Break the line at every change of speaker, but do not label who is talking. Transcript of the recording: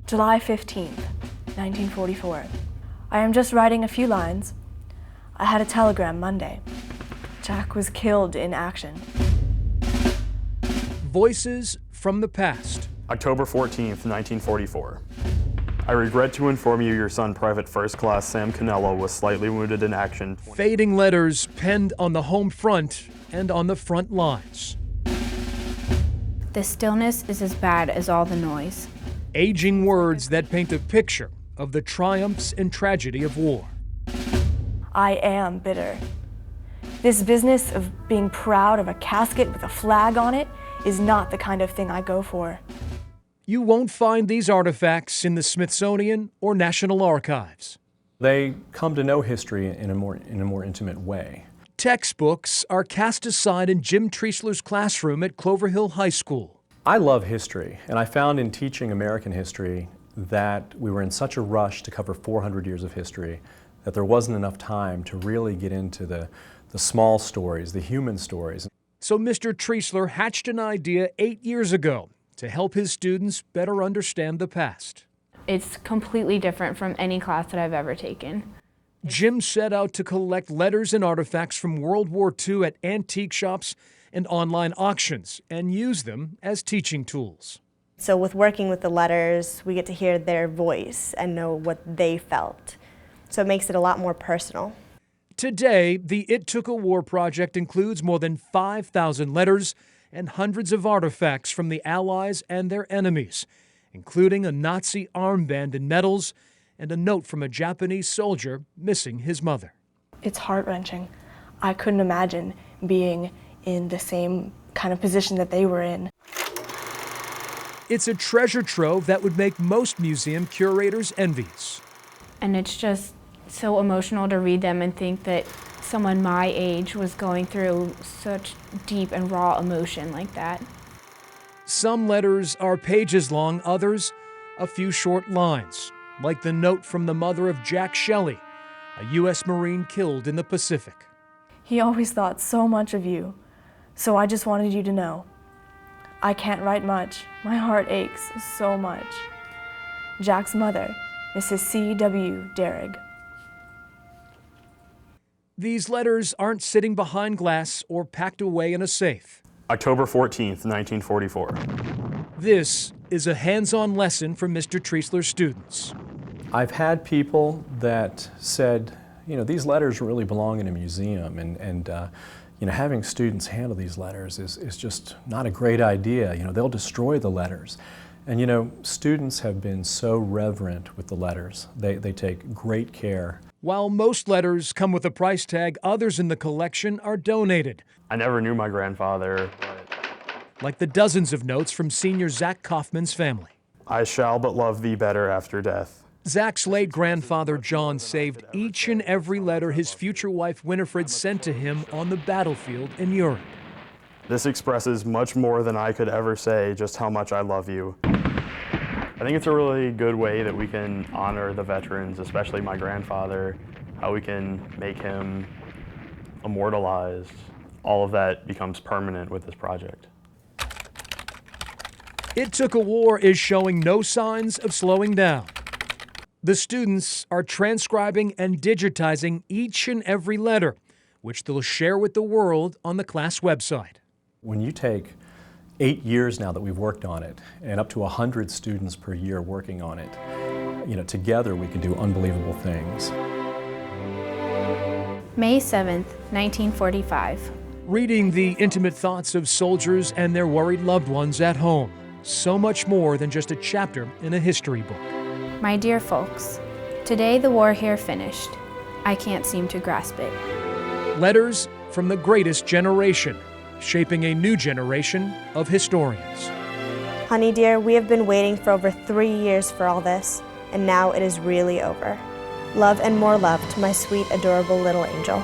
July 15th, 1944. I am just writing a few lines. I had a telegram Monday. Jack was killed in action.
Voices from the past.
October 14th, 1944. I regret to inform you your son, Private First Class Sam Canello, was slightly wounded in action.
Fading letters penned on the home front and on the front lines.
The stillness is as bad as all the noise.
Aging words that paint a picture of the triumphs and tragedy of war.
I am bitter. This business of being proud of a casket with a flag on it is not the kind of thing I go for.
You won't find these artifacts in the Smithsonian or National Archives.
They come to know history in a more intimate way.
Textbooks are cast aside in Jim Treisler's classroom at Clover Hill High School.
I love history, and I found in teaching American history that we were in such a rush to cover 400 years of history that there wasn't enough time to really get into the small stories, the human stories.
So Mr. Treisler hatched an idea 8 years ago to help his students better understand the past.
It's completely different from any class that I've ever taken.
Jim set out to collect letters and artifacts from World War II at antique shops and online auctions and use them as teaching tools.
So with working with the letters, we get to hear their voice and know what they felt. So it makes it a lot more personal.
Today, the It Took a War project includes more than 5,000 letters and hundreds of artifacts from the Allies and their enemies, including a Nazi armband and medals and a note from a Japanese soldier missing his mother.
It's heart-wrenching. I couldn't imagine being in the same kind of position that they were in.
It's a treasure trove that would make most museum curators envious.
And it's just so emotional to read them and think that someone my age was going through such deep and raw emotion like that.
Some letters are pages long, others a few short lines, like the note from the mother of Jack Shelley, a U.S. Marine killed in the Pacific.
He always thought so much of you, so I just wanted you to know. I can't write much. My heart aches so much. Jack's mother, Mrs. C.W. Derrig.
These letters aren't sitting behind glass or packed away in a safe.
October 14th, 1944.
This is a hands-on lesson for Mr. Treisler's students.
I've had people that said, these letters really belong in a museum, and having students handle these letters is just not a great idea. They'll destroy the letters. And students have been so reverent with the letters. They take great care.
While most letters come with a price tag, others in the collection are donated.
I never knew my grandfather.
Like the dozens of notes from senior Zach Kaufman's family.
I shall but love thee better after death.
Zach's late grandfather John saved each and every letter his future wife Winifred sent to him on the battlefield in Europe.
This expresses much more than I could ever say just how much I love you. I think it's a really good way that we can honor the veterans, especially my grandfather, how we can make him immortalized. All of that becomes permanent with this project.
It Took a War is showing no signs of slowing down. The students are transcribing and digitizing each and every letter, which they'll share with the world on the class website.
When you take 8 years now that we've worked on it, and up to 100 students per year working on it, together we can do unbelievable things.
May 7th, 1945.
Reading the intimate thoughts of soldiers and their worried loved ones at home. So much more than just a chapter in a history book.
My dear folks, today the war here finished. I can't seem to grasp it.
Letters from the greatest generation, shaping a new generation of historians.
Honey dear, we have been waiting for over 3 years for all this, and now it is really over. Love and more love to my sweet, adorable little angel.